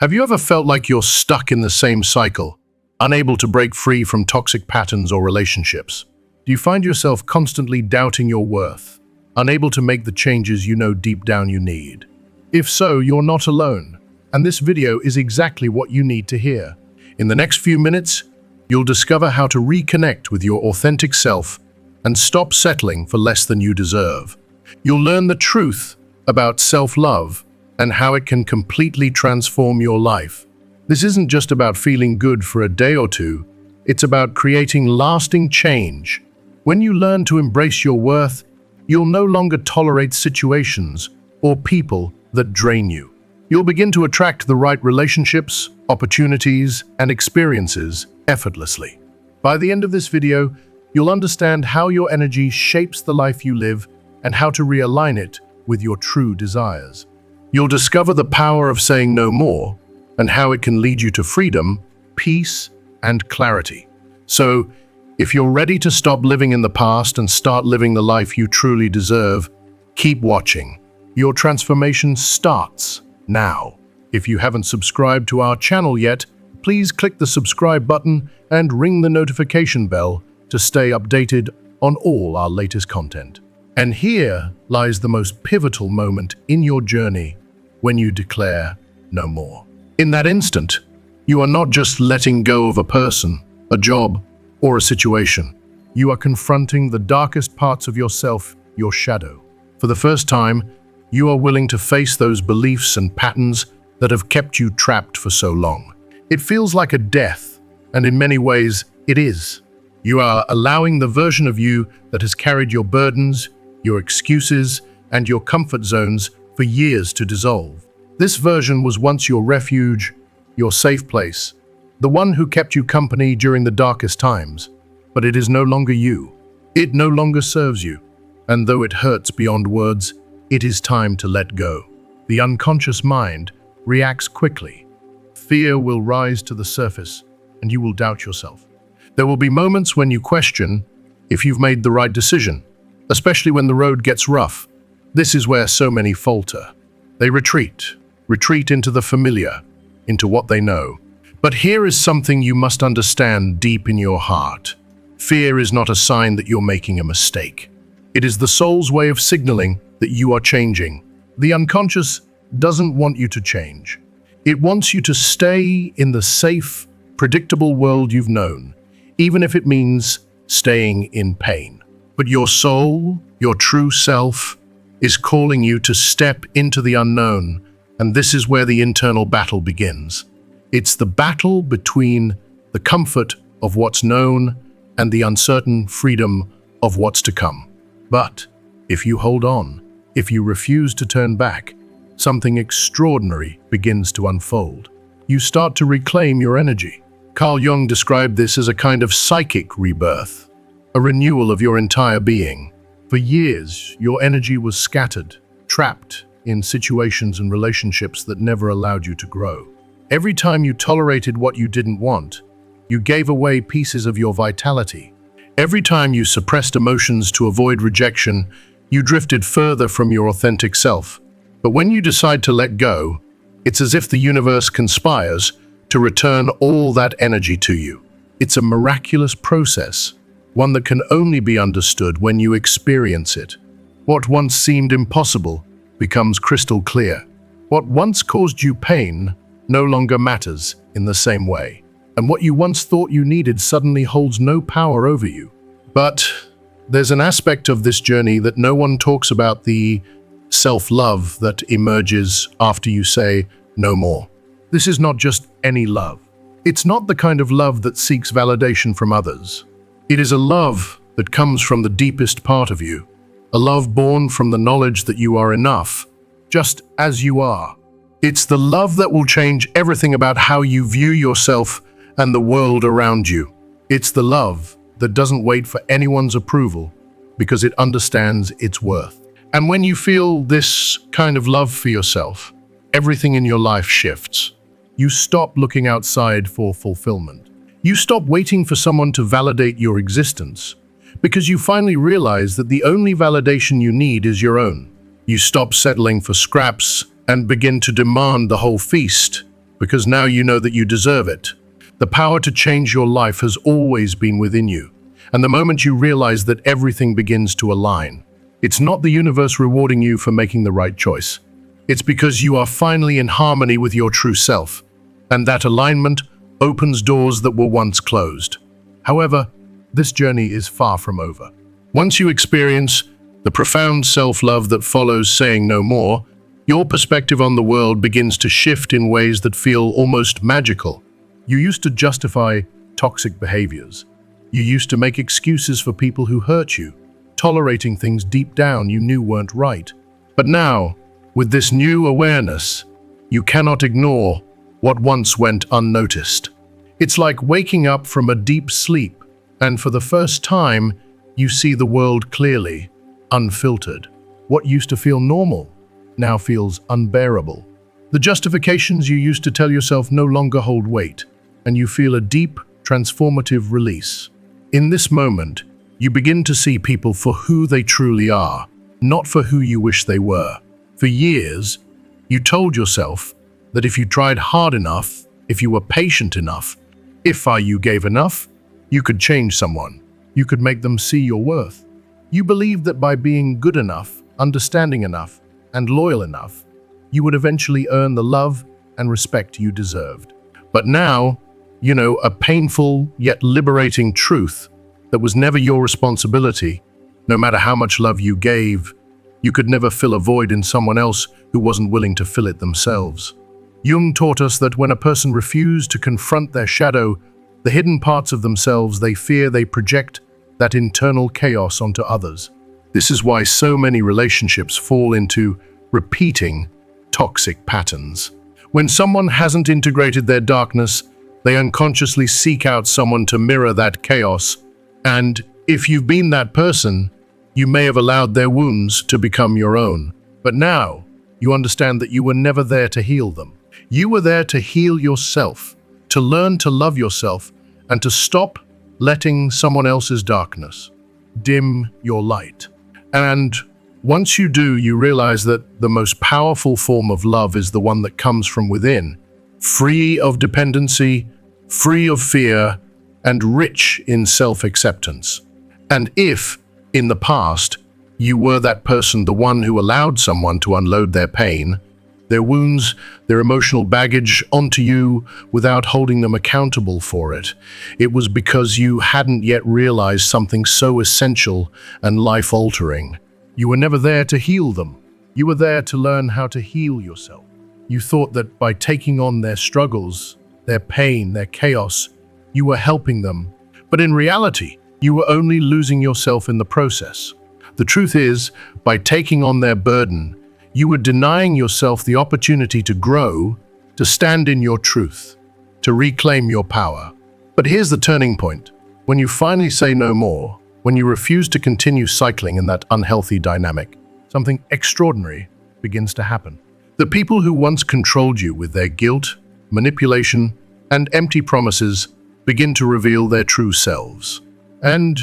Have you ever felt like you're stuck in the same cycle, unable to break free from toxic patterns or relationships? Do you find yourself constantly doubting your worth, unable to make the changes you know deep down you need? If so, you're not alone, and this video is exactly what you need to hear. In the next few minutes, you'll discover how to reconnect with your authentic self and stop settling for less than you deserve. You'll learn the truth about self-love and how it can completely transform your life. This isn't just about feeling good for a day or two, it's about creating lasting change. When you learn to embrace your worth, you'll no longer tolerate situations or people that drain you. You'll begin to attract the right relationships, opportunities, and experiences effortlessly. By the end of this video, you'll understand how your energy shapes the life you live and how to realign it with your true desires. You'll discover the power of saying no more and how it can lead you to freedom, peace, and clarity. So, if you're ready to stop living in the past and start living the life you truly deserve, keep watching. Your transformation starts now. If you haven't subscribed to our channel yet, please click the subscribe button and ring the notification bell to stay updated on all our latest content. And here lies the most pivotal moment in your journey when you declare no more. In that instant, you are not just letting go of a person, a job, or a situation. You are confronting the darkest parts of yourself, your shadow. For the first time, you are willing to face those beliefs and patterns that have kept you trapped for so long. It feels like a death, and in many ways, it is. You are allowing the version of you that has carried your burdens, your excuses, and your comfort zones for years to dissolve. This version was once your refuge, your safe place, the one who kept you company during the darkest times. But it is no longer you. It no longer serves you. And though it hurts beyond words, it is time to let go. The unconscious mind reacts quickly. Fear will rise to the surface, and you will doubt yourself. There will be moments when you question if you've made the right decision, especially when the road gets rough. This is where so many falter. They retreat into the familiar, into what they know. But here is something you must understand deep in your heart. Fear is not a sign that you're making a mistake. It is the soul's way of signaling that you are changing. The unconscious doesn't want you to change. It wants you to stay in the safe, predictable world you've known, even if it means staying in pain. But your soul, your true self, is calling you to step into the unknown, and this is where the internal battle begins. It's the battle between the comfort of what's known and the uncertain freedom of what's to come. But if you hold on, if you refuse to turn back, something extraordinary begins to unfold. You start to reclaim your energy. Carl Jung described this as a kind of psychic rebirth, a renewal of your entire being. For years, your energy was scattered, trapped in situations and relationships that never allowed you to grow. Every time you tolerated what you didn't want, you gave away pieces of your vitality. Every time you suppressed emotions to avoid rejection, you drifted further from your authentic self. But when you decide to let go, it's as if the universe conspires to return all that energy to you. It's a miraculous process, one that can only be understood when you experience it. What once seemed impossible becomes crystal clear. What once caused you pain no longer matters in the same way. And what you once thought you needed suddenly holds no power over you. But there's an aspect of this journey that no one talks about, the self-love that emerges after you say no more. This is not just any love. It's not the kind of love that seeks validation from others. It is a love that comes from the deepest part of you, a love born from the knowledge that you are enough, just as you are. It's the love that will change everything about how you view yourself and the world around you. It's the love that doesn't wait for anyone's approval because it understands its worth. And when you feel this kind of love for yourself, everything in your life shifts. You stop looking outside for fulfillment. You stop waiting for someone to validate your existence because you finally realize that the only validation you need is your own. You stop settling for scraps and begin to demand the whole feast because now you know that you deserve it. The power to change your life has always been within you. And the moment you realize that everything begins to align, it's not the universe rewarding you for making the right choice. It's because you are finally in harmony with your true self, and that alignment opens doors that were once closed. However, this journey is far from over. Once you experience the profound self-love that follows saying no more, your perspective on the world begins to shift in ways that feel almost magical. You used to justify toxic behaviors. You used to make excuses for people who hurt you, tolerating things deep down you knew weren't right. But now, with this new awareness, you cannot ignore what once went unnoticed. It's like waking up from a deep sleep, and for the first time, you see the world clearly, unfiltered. What used to feel normal now feels unbearable. The justifications you used to tell yourself no longer hold weight, and you feel a deep, transformative release. In this moment, you begin to see people for who they truly are, not for who you wish they were. For years, you told yourself that if you tried hard enough, if you were patient enough, if you gave enough, you could change someone. You could make them see your worth. You believed that by being good enough, understanding enough, and loyal enough, you would eventually earn the love and respect you deserved. But now, you know a painful yet liberating truth that was never your responsibility. No matter how much love you gave, you could never fill a void in someone else who wasn't willing to fill it themselves. Jung taught us that when a person refused to confront their shadow, the hidden parts of themselves they fear, they project that internal chaos onto others. This is why so many relationships fall into repeating toxic patterns. When someone hasn't integrated their darkness, they unconsciously seek out someone to mirror that chaos. And if you've been that person, you may have allowed their wounds to become your own. But now, you understand that you were never there to heal them. You were there to heal yourself, to learn to love yourself, and to stop letting someone else's darkness dim your light. And once you do, you realize that the most powerful form of love is the one that comes from within, free of dependency, free of fear, and rich in self-acceptance. And if, in the past, you were that person, the one who allowed someone to unload their pain, their wounds, their emotional baggage onto you without holding them accountable for it, it was because you hadn't yet realized something so essential and life-altering. You were never there to heal them. You were there to learn how to heal yourself. You thought that by taking on their struggles, their pain, their chaos, you were helping them. But in reality, you were only losing yourself in the process. The truth is, by taking on their burden, you were denying yourself the opportunity to grow, to stand in your truth, to reclaim your power. But here's the turning point. When you finally say no more, when you refuse to continue cycling in that unhealthy dynamic, something extraordinary begins to happen. The people who once controlled you with their guilt, manipulation, and empty promises begin to reveal their true selves. And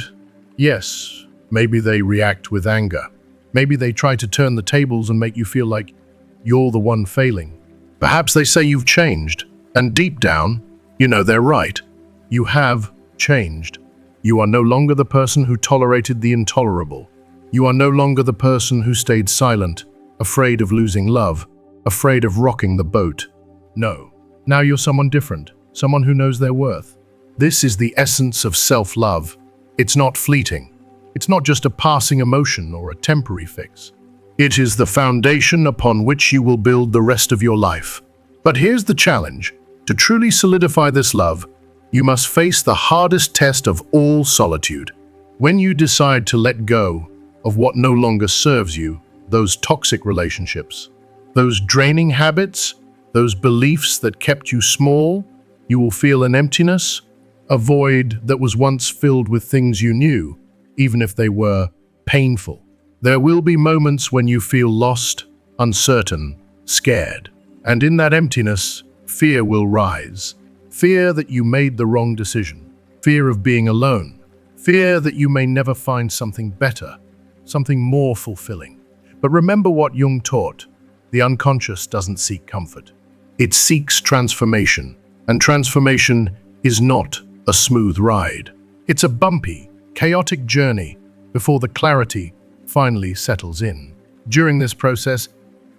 yes, maybe they react with anger. Maybe they try to turn the tables and make you feel like you're the one failing. Perhaps they say you've changed, and deep down, you know they're right. You have changed. You are no longer the person who tolerated the intolerable. You are no longer the person who stayed silent, afraid of losing love, afraid of rocking the boat. No, now you're someone different, someone who knows their worth. This is the essence of self-love. It's not fleeting. It's not just a passing emotion or a temporary fix. It is the foundation upon which you will build the rest of your life. But here's the challenge. To truly solidify this love, you must face the hardest test of all, solitude. When you decide to let go of what no longer serves you, those toxic relationships, those draining habits, those beliefs that kept you small, you will feel an emptiness, a void that was once filled with things you knew, even if they were painful. There will be moments when you feel lost, uncertain, scared. And in that emptiness, fear will rise. Fear that you made the wrong decision. Fear of being alone. Fear that you may never find something better, something more fulfilling. But remember what Jung taught. The unconscious doesn't seek comfort. It seeks transformation, and transformation is not a smooth ride. It's a bumpy, chaotic journey before the clarity finally settles in. During this process,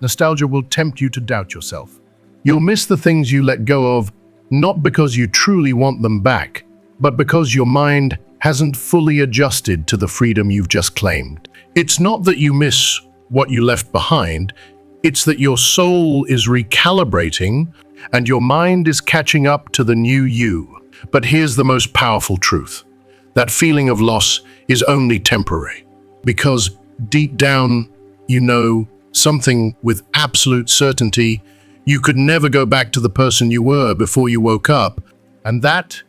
nostalgia will tempt you to doubt yourself. You'll miss the things you let go of, not because you truly want them back, but because your mind hasn't fully adjusted to the freedom you've just claimed. It's not that you miss what you left behind, it's that your soul is recalibrating and your mind is catching up to the new you. But here's the most powerful truth. That feeling of loss is only temporary, because deep down, you know something with absolute certainty. You could never go back to the person you were before you woke up. And that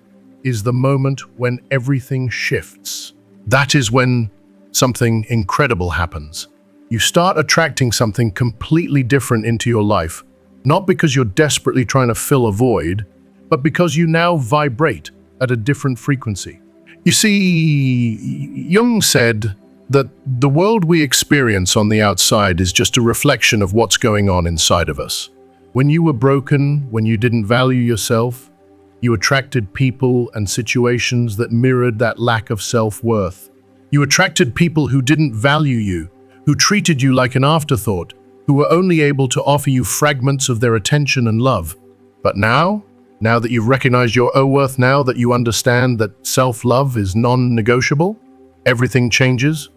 is the moment when everything shifts. That is when something incredible happens. You start attracting something completely different into your life, not because you're desperately trying to fill a void, but because you now vibrate at a different frequency. You see, Jung said that the world we experience on the outside is just a reflection of what's going on inside of us. When you were broken, when you didn't value yourself, you attracted people and situations that mirrored that lack of self-worth. You attracted people who didn't value you, who treated you like an afterthought, who were only able to offer you fragments of their attention and love. But now that you've recognized your own worth, now that you understand that self-love is non-negotiable, everything changes.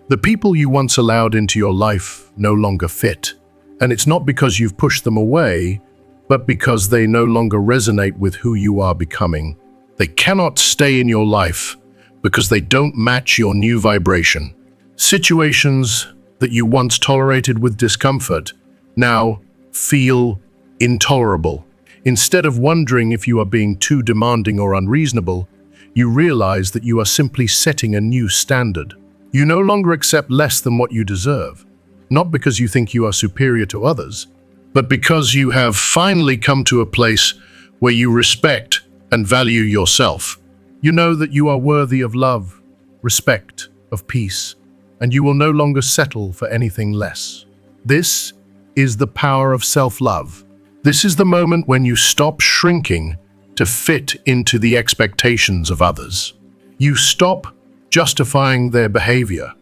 The people you once allowed into your life no longer fit. And it's not because you've pushed them away, but because they no longer resonate with who you are becoming. They cannot stay in your life because they don't match your new vibration. Situations that you once tolerated with discomfort now feel intolerable. Instead of wondering if you are being too demanding or unreasonable, you realize that you are simply setting a new standard. You no longer accept less than what you deserve, not because you think you are superior to others, but because you have finally come to a place where you respect and value yourself. You know that you are worthy of love, respect, of peace, and you will no longer settle for anything less. This is the power of self-love. This is the moment when you stop shrinking to fit into the expectations of others. You stop justifying their behavior,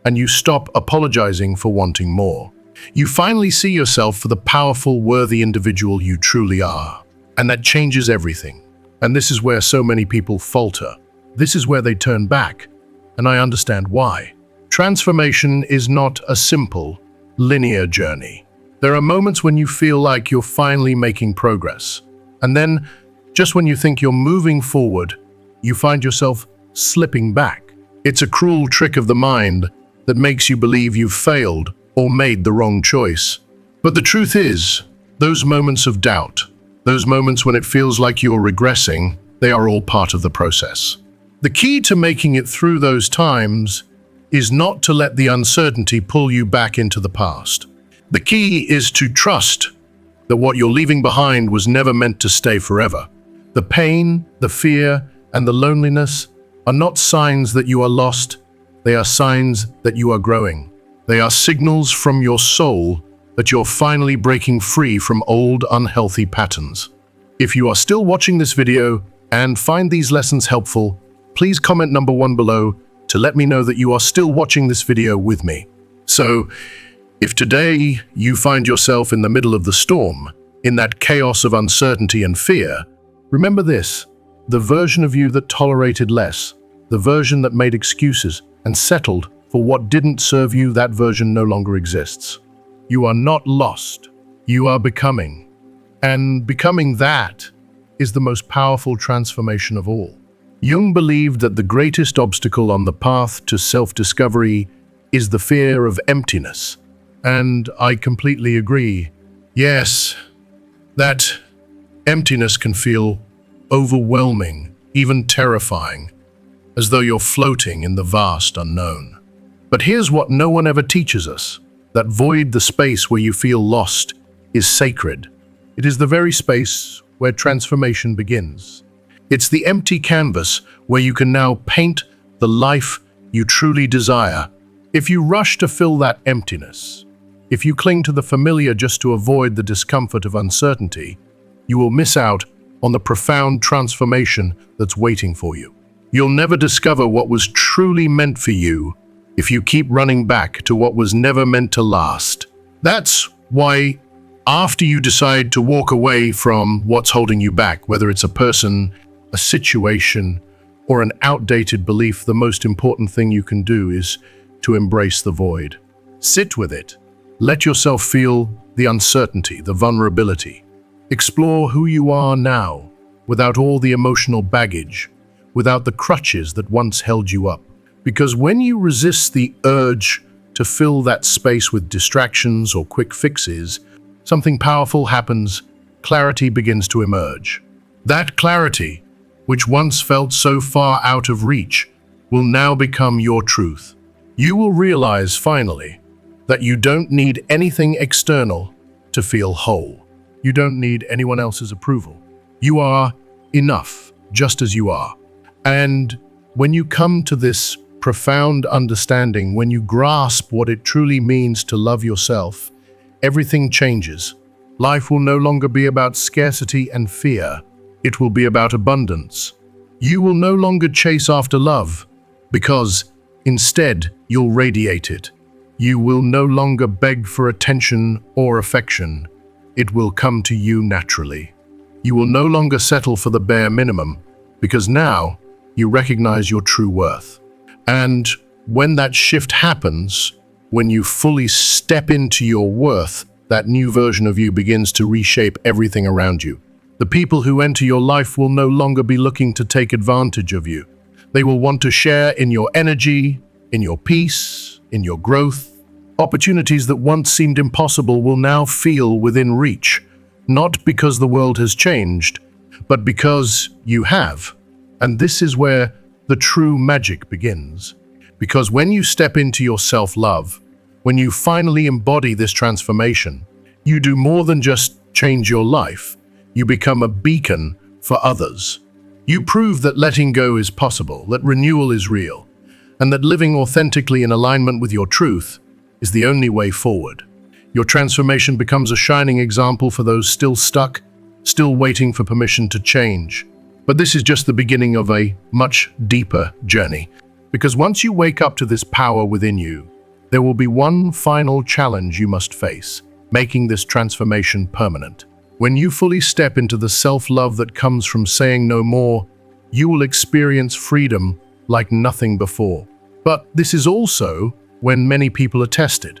and you stop apologizing for wanting more. You finally see yourself for the powerful, worthy individual you truly are. And that changes everything. And this is where so many people falter. This is where they turn back. And I understand why. Transformation is not a simple, linear journey. There are moments when you feel like you're finally making progress. And then, just when you think you're moving forward, you find yourself slipping back. It's a cruel trick of the mind that makes you believe you've failed or made the wrong choice. But the truth is, those moments of doubt, those moments when it feels like you're regressing, they are all part of the process. The key to making it through those times is not to let the uncertainty pull you back into the past. The key is to trust that what you're leaving behind was never meant to stay forever. The pain, the fear, and the loneliness are not signs that you are lost. They are signs that you are growing. They are signals from your soul that you're finally breaking free from old, unhealthy patterns. If you are still watching this video and find these lessons helpful, please comment number 1 below to let me know that you are still watching this video with me. So, if today you find yourself in the middle of the storm, in that chaos of uncertainty and fear, remember this: the version of you that tolerated less, the version that made excuses and settled for what didn't serve you, that version no longer exists. You are not lost. You are becoming. And becoming that is the most powerful transformation of all. Jung believed that the greatest obstacle on the path to self-discovery is the fear of emptiness. And I completely agree. Yes, that emptiness can feel overwhelming, even terrifying, as though you're floating in the vast unknown. But here's what no one ever teaches us. That void, the space where you feel lost, is sacred. It is the very space where transformation begins. It's the empty canvas where you can now paint the life you truly desire. If you rush to fill that emptiness, if you cling to the familiar just to avoid the discomfort of uncertainty, you will miss out on the profound transformation that's waiting for you. You'll never discover what was truly meant for you if you keep running back to what was never meant to last. That's why, after you decide to walk away from what's holding you back, whether it's a person, a situation, or an outdated belief, the most important thing you can do is to embrace the void. Sit with it. Let yourself feel the uncertainty, the vulnerability. Explore who you are now, without all the emotional baggage, without the crutches that once held you up. Because when you resist the urge to fill that space with distractions or quick fixes, something powerful happens. Clarity begins to emerge. That clarity, which once felt so far out of reach, will now become your truth. You will realize, finally, that you don't need anything external to feel whole. You don't need anyone else's approval. You are enough, just as you are. And when you come to this profound understanding, when you grasp what it truly means to love yourself, everything changes. Life will no longer be about scarcity and fear. It will be about abundance. You will no longer chase after love, because instead you'll radiate it. You will no longer beg for attention or affection. It will come to you naturally. You will no longer settle for the bare minimum, because now you recognize your true worth. And when that shift happens, when you fully step into your worth, that new version of you begins to reshape everything around you. The people who enter your life will no longer be looking to take advantage of you. They will want to share in your energy, in your peace, in your growth. Opportunities that once seemed impossible will now feel within reach, not because the world has changed, but because you have. And this is where the true magic begins. Because when you step into your self-love, when you finally embody this transformation, you do more than just change your life. You become a beacon for others. You prove that letting go is possible, that renewal is real, and that living authentically in alignment with your truth is the only way forward. Your transformation becomes a shining example for those still stuck, still waiting for permission to change. But this is just the beginning of a much deeper journey, because once you wake up to this power within you, there will be one final challenge you must face, making this transformation permanent. When you fully step into the self-love that comes from saying no more, you will experience freedom like nothing before. But this is also when many people are tested.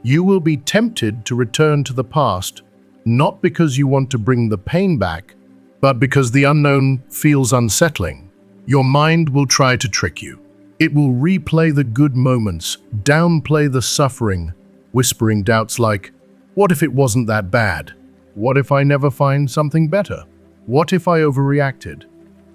You will be tempted to return to the past, not because you want to bring the pain back, but because the unknown feels unsettling. Your mind will try to trick you. It will replay the good moments, downplay the suffering, whispering doubts like, what if it wasn't that bad? What if I never find something better? What if I overreacted?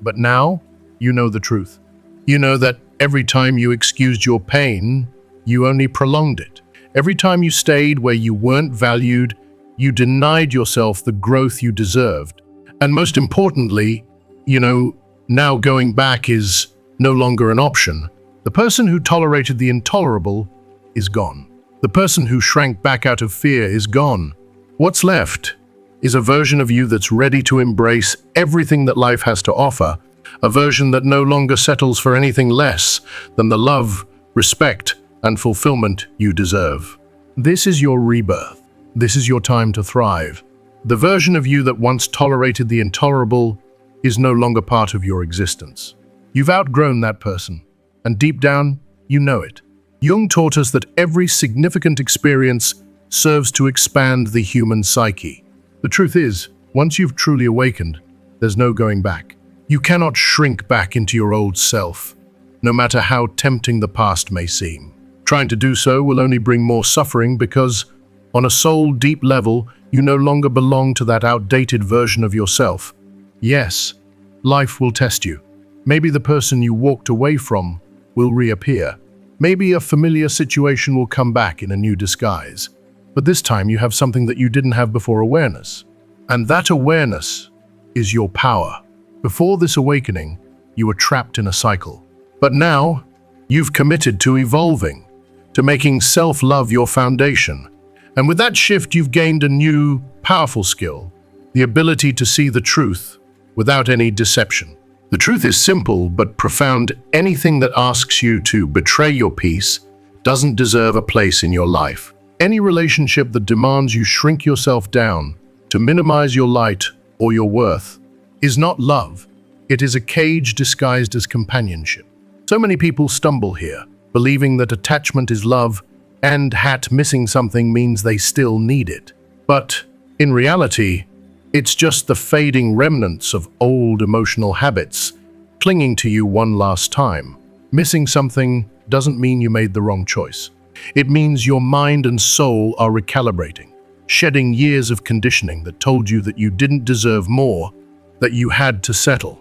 But now, you know the truth. You know that every time you excused your pain, you only prolonged it. Every time you stayed where you weren't valued, you denied yourself the growth you deserved. And most importantly, now going back is no longer an option. The person who tolerated the intolerable is gone. The person who shrank back out of fear is gone. What's left is a version of you that's ready to embrace everything that life has to offer, a version that no longer settles for anything less than the love, respect, and fulfillment you deserve. This is your rebirth. This is your time to thrive. The version of you that once tolerated the intolerable is no longer part of your existence. You've outgrown that person, and deep down, you know it. Jung taught us that every significant experience serves to expand the human psyche. The truth is, once you've truly awakened, there's no going back. You cannot shrink back into your old self, no matter how tempting the past may seem. Trying to do so will only bring more suffering because, on a soul-deep level, you no longer belong to that outdated version of yourself. Yes, life will test you. Maybe the person you walked away from will reappear. Maybe a familiar situation will come back in a new disguise. But this time you have something that you didn't have before: awareness. And that awareness is your power. Before this awakening, you were trapped in a cycle. But now, you've committed to evolving, to making self-love your foundation. And with that shift, you've gained a new, powerful skill. the ability to see the truth without any deception. The truth is simple but profound. Anything that asks you to betray your peace doesn't deserve a place in your life. Any relationship that demands you shrink yourself down to minimize your light or your worth is not love. It is a cage disguised as companionship. So many people stumble here, believing that attachment is love and missing something means they still need it. But in reality, it's just the fading remnants of old emotional habits clinging to you one last time. Missing something doesn't mean you made the wrong choice. It means your mind and soul are recalibrating, shedding years of conditioning that told you that you didn't deserve more, that you had to settle.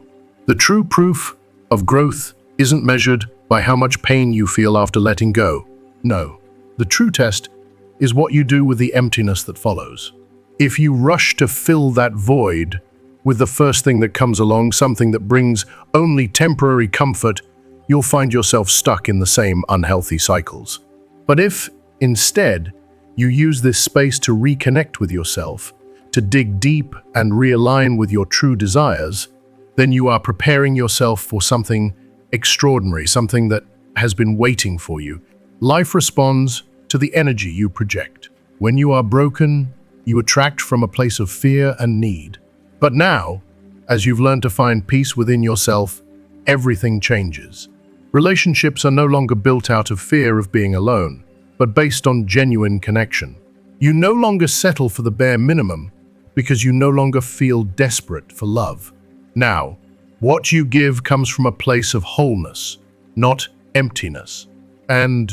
The true proof of growth isn't measured by how much pain you feel after letting go. No, the true test is what you do with the emptiness that follows. If you rush to fill that void with the first thing that comes along, something that brings only temporary comfort, you'll find yourself stuck in the same unhealthy cycles. But if, instead, you use this space to reconnect with yourself, to dig deep and realign with your true desires, then you are preparing yourself for something extraordinary, something that has been waiting for you. Life responds to the energy you project. When you are broken, you attract from a place of fear and need. But now, as you've learned to find peace within yourself, everything changes. Relationships are no longer built out of fear of being alone, but based on genuine connection. You no longer settle for the bare minimum because you no longer feel desperate for love. Now, what you give comes from a place of wholeness, not emptiness. And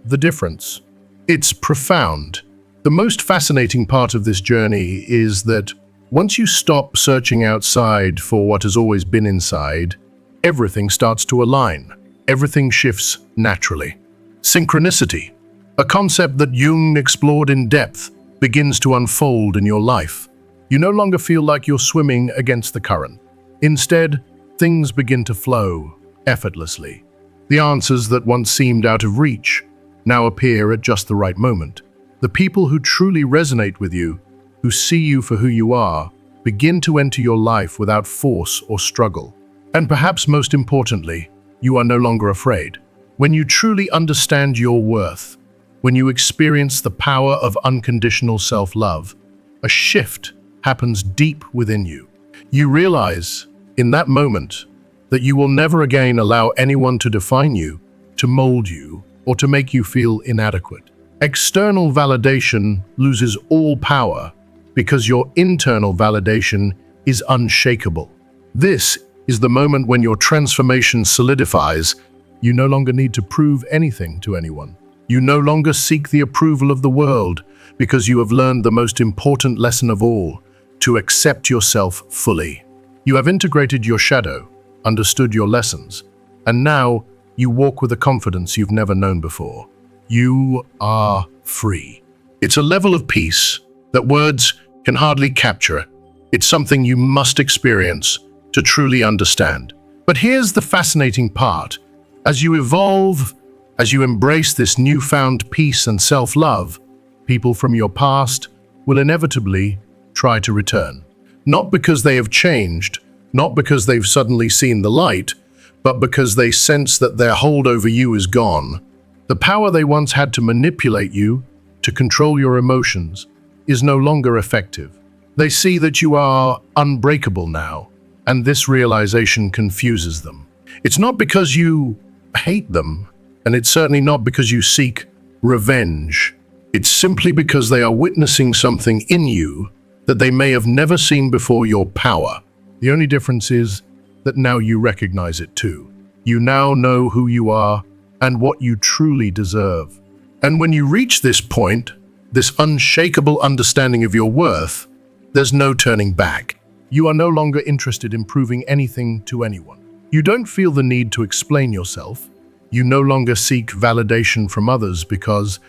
the difference? It's profound. The most fascinating part of this journey is that once you stop searching outside for what has always been inside, everything starts to align. Everything shifts naturally. Synchronicity, a concept that Jung explored in depth, begins to unfold in your life. You no longer feel like you're swimming against the current. Instead, things begin to flow effortlessly. The answers that once seemed out of reach now appear at just the right moment. The people who truly resonate with you, who see you for who you are, begin to enter your life without force or struggle. And perhaps most importantly, you are no longer afraid. When you truly understand your worth, when you experience the power of unconditional self-love, a shift happens deep within you. You realize, in that moment, that you will never again allow anyone to define you, to mold you, or to make you feel inadequate. External validation loses all power because your internal validation is unshakable. This is the moment when your transformation solidifies. You no longer need to prove anything to anyone. You no longer seek the approval of the world because you have learned the most important lesson of all, to accept yourself fully. You have integrated your shadow, understood your lessons, and now you walk with a confidence you've never known before. You are free. It's a level of peace that words can hardly capture. It's something you must experience to truly understand. But here's the fascinating part. As you evolve, as you embrace this newfound peace and self-love, people from your past will inevitably try to return. Not because they have changed, not because they've suddenly seen the light, but because they sense that their hold over you is gone. The power they once had to manipulate you, to control your emotions, is no longer effective. They see that you are unbreakable now, and this realization confuses them. It's not because you hate them, and it's certainly not because you seek revenge. It's simply because they are witnessing something in you that they may have never seen before: your power. The only difference is that now you recognize it too. You now know who you are and what you truly deserve. And when you reach this point, this unshakable understanding of your worth, there's no turning back. You are no longer interested in proving anything to anyone. You don't feel the need to explain yourself. You no longer seek validation from others because,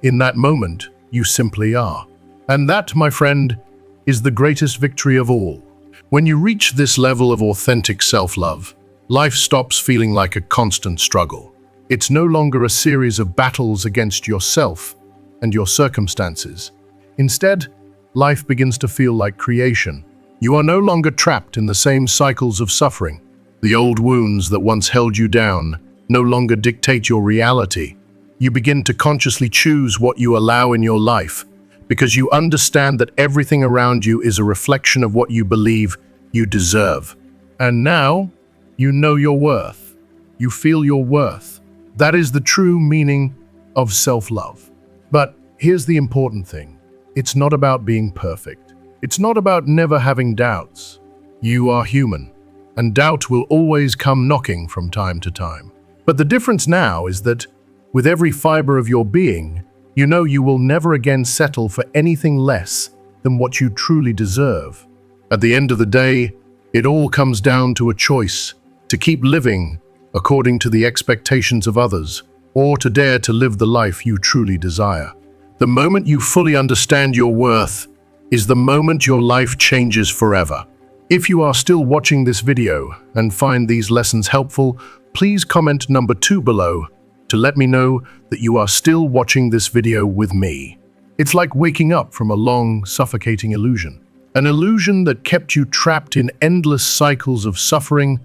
in that moment, you simply are. And that, my friend, is the greatest victory of all. When you reach this level of authentic self-love, life stops feeling like a constant struggle. It's no longer a series of battles against yourself and your circumstances. Instead, life begins to feel like creation, You are no longer trapped in the same cycles of suffering. The old wounds that once held you down no longer dictate your reality. You begin to consciously choose what you allow in your life, because you understand that everything around you is a reflection of what you believe you deserve. And now, you know your worth. You feel your worth. That is the true meaning of self-love. But here's the important thing. It's not about being perfect. It's not about never having doubts. You are human, and doubt will always come knocking from time to time. But the difference now is that with every fiber of your being, you know you will never again settle for anything less than what you truly deserve. At the end of the day, it all comes down to a choice to keep living according to the expectations of others, or to dare to live the life you truly desire. The moment you fully understand your worth is the moment your life changes forever. If you are still watching this video and find these lessons helpful, please comment number 2 below to let me know that you are still watching this video with me. It's like waking up from a long, suffocating illusion. An illusion that kept you trapped in endless cycles of suffering,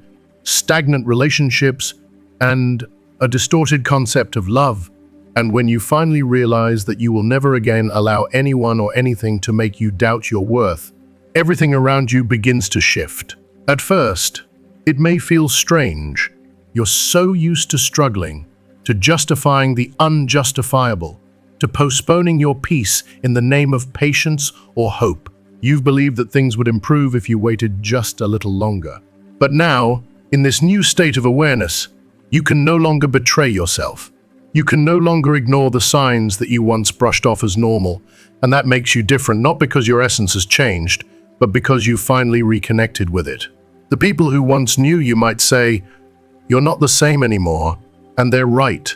stagnant relationships, and a distorted concept of love. And when you finally realize that you will never again allow anyone or anything to make you doubt your worth, everything around you begins to shift. At first, it may feel strange. You're so used to struggling, to justifying the unjustifiable, to postponing your peace in the name of patience or hope. You've believed that things would improve if you waited just a little longer. But now, in this new state of awareness, you can no longer betray yourself. You can no longer ignore the signs that you once brushed off as normal, and that makes you different not because your essence has changed, but because you finally reconnected with it. The people who once knew you might say, "You're not the same anymore," and they're right.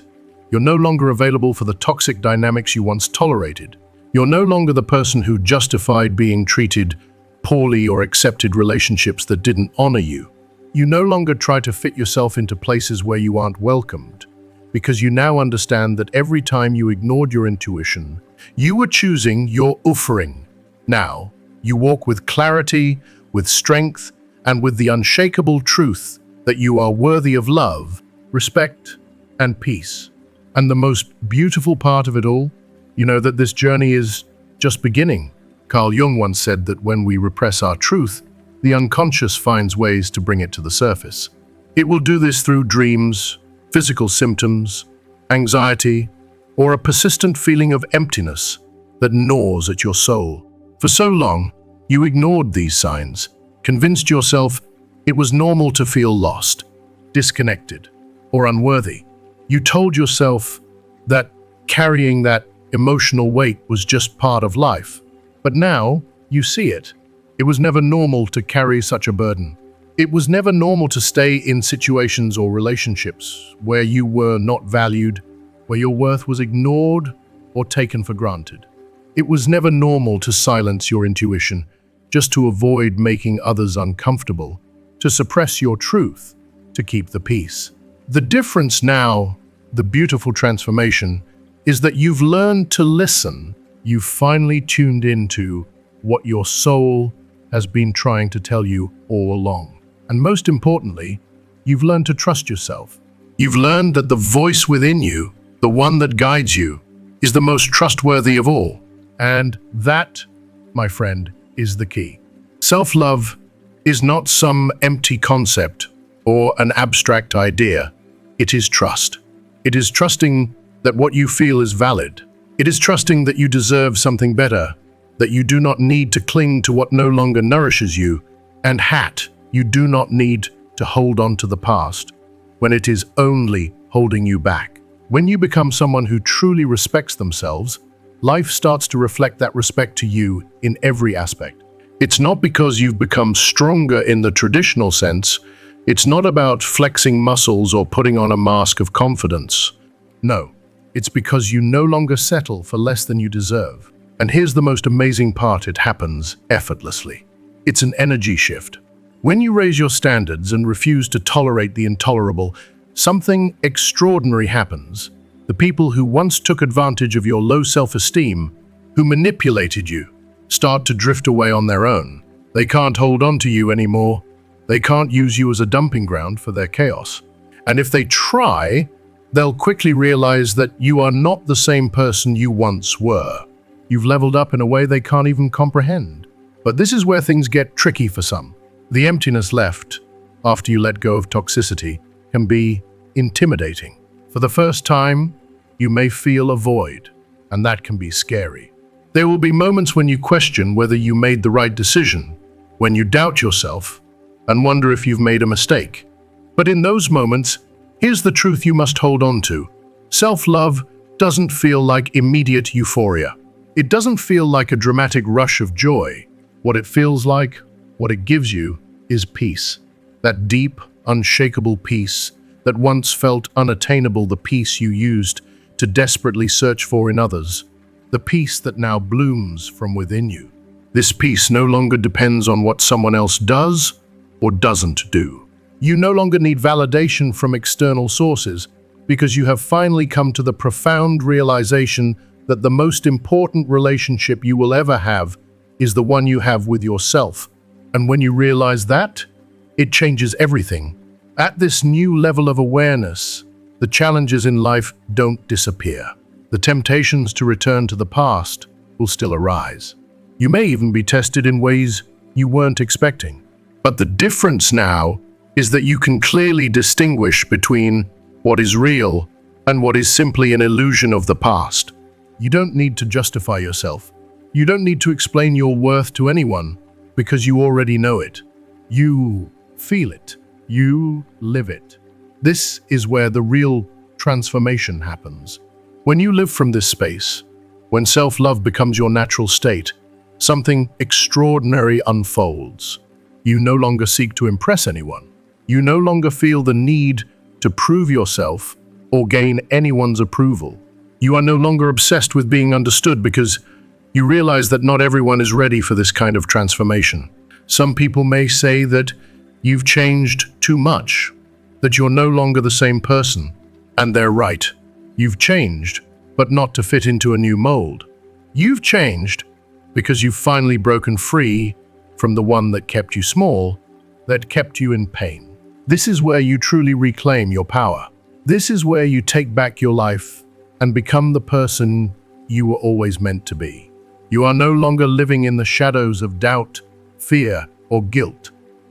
You're no longer available for the toxic dynamics you once tolerated. You're no longer the person who justified being treated poorly or accepted relationships that didn't honor you. You no longer try to fit yourself into places where you aren't welcomed, because you now understand that every time you ignored your intuition, you were choosing your offering. Now, you walk with clarity, with strength, and with the unshakable truth that you are worthy of love, respect, and peace. And the most beautiful part of it all, you know that this journey is just beginning. Carl Jung once said that when we repress our truth, the unconscious finds ways to bring it to the surface. It will do this through dreams, physical symptoms, anxiety, or a persistent feeling of emptiness that gnaws at your soul. For so long, you ignored these signs, convinced yourself it was normal to feel lost, disconnected, or unworthy. You told yourself that carrying that emotional weight was just part of life. But now, you see it. It was never normal to carry such a burden. It was never normal to stay in situations or relationships where you were not valued, where your worth was ignored or taken for granted. It was never normal to silence your intuition just to avoid making others uncomfortable, to suppress your truth, to keep the peace. The difference now, the beautiful transformation, is that you've learned to listen. You've finally tuned into what your soul has been trying to tell you all along. And most importantly, you've learned to trust yourself. You've learned that the voice within you, the one that guides you, is the most trustworthy of all. And that, my friend, is the key. Self-love is not some empty concept or an abstract idea. It is trust. It is trusting that what you feel is valid. It is trusting that you deserve something better, that you do not need to cling to what no longer nourishes you, and you do not need to hold on to the past when it is only holding you back. When you become someone who truly respects themselves, life starts to reflect that respect to you in every aspect. It's not because you've become stronger in the traditional sense. It's not about flexing muscles or putting on a mask of confidence. No, it's because you no longer settle for less than you deserve. And here's the most amazing part: it happens effortlessly. It's an energy shift. When you raise your standards and refuse to tolerate the intolerable, something extraordinary happens. The people who once took advantage of your low self-esteem, who manipulated you, start to drift away on their own. They can't hold on to you anymore. They can't use you as a dumping ground for their chaos. And if they try, they'll quickly realize that you are not the same person you once were. You've leveled up in a way they can't even comprehend. But this is where things get tricky for some. The emptiness left after you let go of toxicity can be intimidating. For the first time, you may feel a void, and that can be scary. There will be moments when you question whether you made the right decision, when you doubt yourself and wonder if you've made a mistake. But in those moments, here's the truth you must hold on to. Self-love doesn't feel like immediate euphoria. It doesn't feel like a dramatic rush of joy. What it feels like, what it gives you, is peace. That deep, unshakable peace that once felt unattainable, the peace you used to desperately search for in others, the peace that now blooms from within you. This peace no longer depends on what someone else does or doesn't do. You no longer need validation from external sources because you have finally come to the profound realization that the most important relationship you will ever have is the one you have with yourself. And when you realize that, it changes everything. At this new level of awareness, the challenges in life don't disappear. The temptations to return to the past will still arise. You may even be tested in ways you weren't expecting. But the difference now is that you can clearly distinguish between what is real and what is simply an illusion of the past. You don't need to justify yourself. You don't need to explain your worth to anyone because you already know it. You feel it. You live it. This is where the real transformation happens. When you live from this space, when self-love becomes your natural state, something extraordinary unfolds. You no longer seek to impress anyone. You no longer feel the need to prove yourself or gain anyone's approval. You are no longer obsessed with being understood because you realize that not everyone is ready for this kind of transformation. Some people may say that you've changed too much, that you're no longer the same person, and they're right. You've changed, but not to fit into a new mold. You've changed because you've finally broken free from the one that kept you small, that kept you in pain. This is where you truly reclaim your power. This is where you take back your life and become the person you were always meant to be. You are no longer living in the shadows of doubt, fear, or guilt.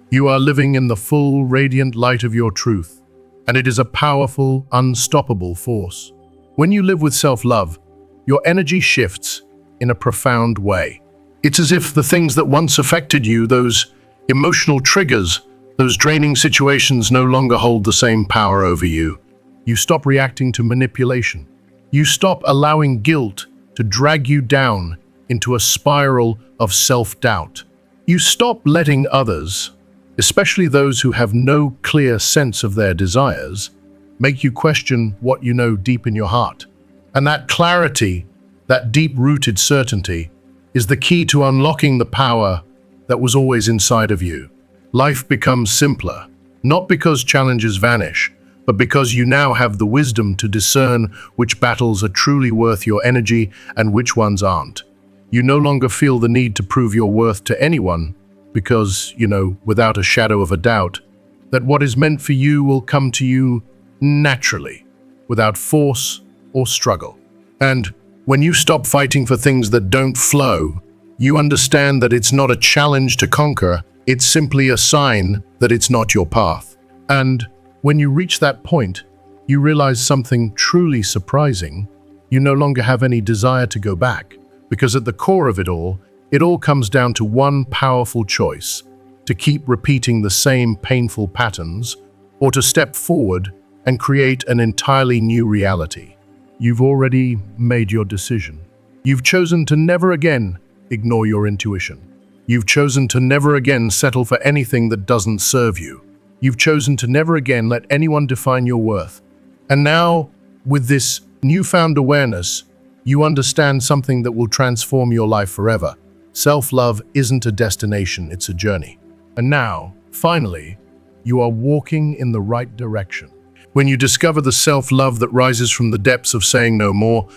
You are living in the full, radiant light of your truth, and it is a powerful, unstoppable force. When you live with self-love, your energy shifts in a profound way. It's as if the things that once affected you, those emotional triggers, those draining situations, no longer hold the same power over you. You stop reacting to manipulation. You stop allowing guilt to drag you down into a spiral of self-doubt. You stop letting others, especially those who have no clear sense of their desires, make you question what you know deep in your heart. And that clarity, that deep-rooted certainty, is the key to unlocking the power that was always inside of you. Life becomes simpler, not because challenges vanish, but because you now have the wisdom to discern which battles are truly worth your energy and which ones aren't. You no longer feel the need to prove your worth to anyone because, you know, without a shadow of a doubt, that what is meant for you will come to you naturally, without force or struggle. And when you stop fighting for things that don't flow, you understand that it's not a challenge to conquer, it's simply a sign that it's not your path. And when you reach that point, you realize something truly surprising. You no longer have any desire to go back, because at the core of it all comes down to one powerful choice: to keep repeating the same painful patterns, or to step forward and create an entirely new reality. You've already made your decision. You've chosen to never again ignore your intuition. You've chosen to never again settle for anything that doesn't serve you. You've chosen to never again let anyone define your worth. And now, with this newfound awareness, you understand something that will transform your life forever. Self-love isn't a destination, it's a journey. And now, finally, you are walking in the right direction. When you discover the self-love that rises from the depths of saying no more,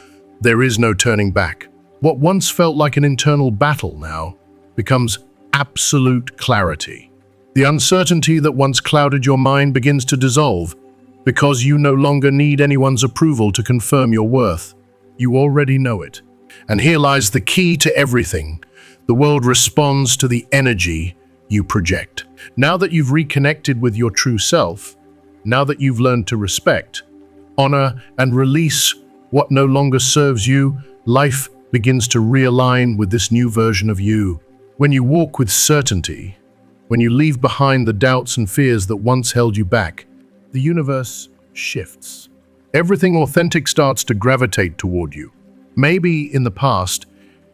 there is no turning back. What once felt like an internal battle now becomes absolute clarity. The uncertainty that once clouded your mind begins to dissolve because you no longer need anyone's approval to confirm your worth. You already know it. And here lies the key to everything. The world responds to the energy you project. Now that you've reconnected with your true self, now that you've learned to respect, honor, and release what no longer serves you, life begins to realign with this new version of you. When you walk with certainty, when you leave behind the doubts and fears that once held you back, the universe shifts. Everything authentic starts to gravitate toward you. Maybe in the past,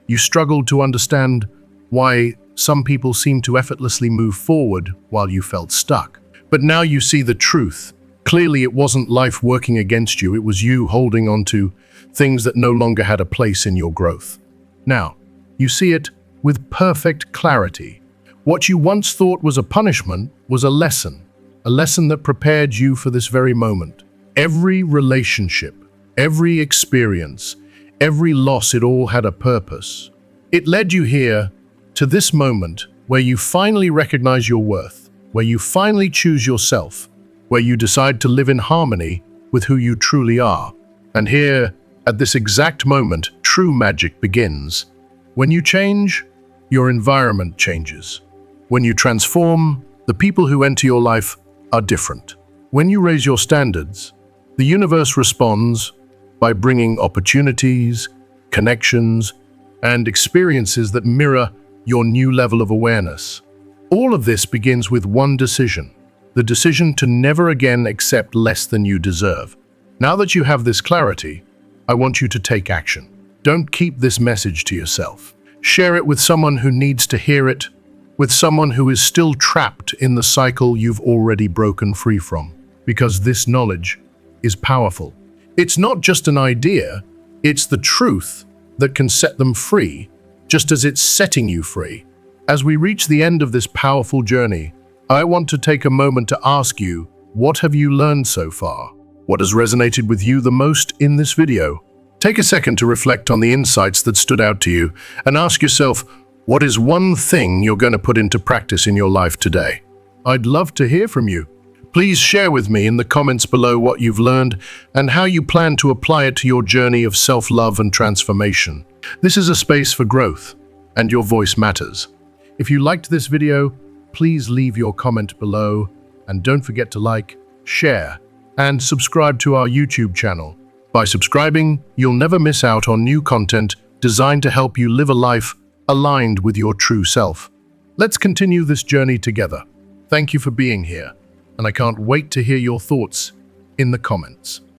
you struggled to understand why some people seemed to effortlessly move forward while you felt stuck. But now you see the truth. Clearly, it wasn't life working against you. It was you holding on to things that no longer had a place in your growth. Now, you see it with perfect clarity. What you once thought was a punishment was a lesson that prepared you for this very moment. Every relationship, every experience, every loss, it all had a purpose. It led you here to this moment where you finally recognize your worth, where you finally choose yourself, where you decide to live in harmony with who you truly are. And here, at this exact moment, true magic begins. When you change, your environment changes. When you transform, the people who enter your life are different. When you raise your standards, the universe responds by bringing opportunities, connections, and experiences that mirror your new level of awareness. All of this begins with one decision, the decision to never again accept less than you deserve. Now that you have this clarity, I want you to take action. Don't keep this message to yourself. Share it with someone who needs to hear it, with someone who is still trapped in the cycle you've already broken free from. Because this knowledge is powerful. It's not just an idea, it's the truth that can set them free, just as it's setting you free. As we reach the end of this powerful journey, I want to take a moment to ask you, what have you learned so far? What has resonated with you the most in this video? Take a second to reflect on the insights that stood out to you and ask yourself, what is one thing you're going to put into practice in your life today? I'd love to hear from you. Please share with me in the comments below what you've learned and how you plan to apply it to your journey of self-love and transformation. This is a space for growth, and your voice matters. If you liked this video, please leave your comment below, and don't forget to like, share, and subscribe to our YouTube channel. By subscribing, you'll never miss out on new content designed to help you live a life aligned with your true self. Let's continue this journey together. Thank you for being here, and I can't wait to hear your thoughts in the comments.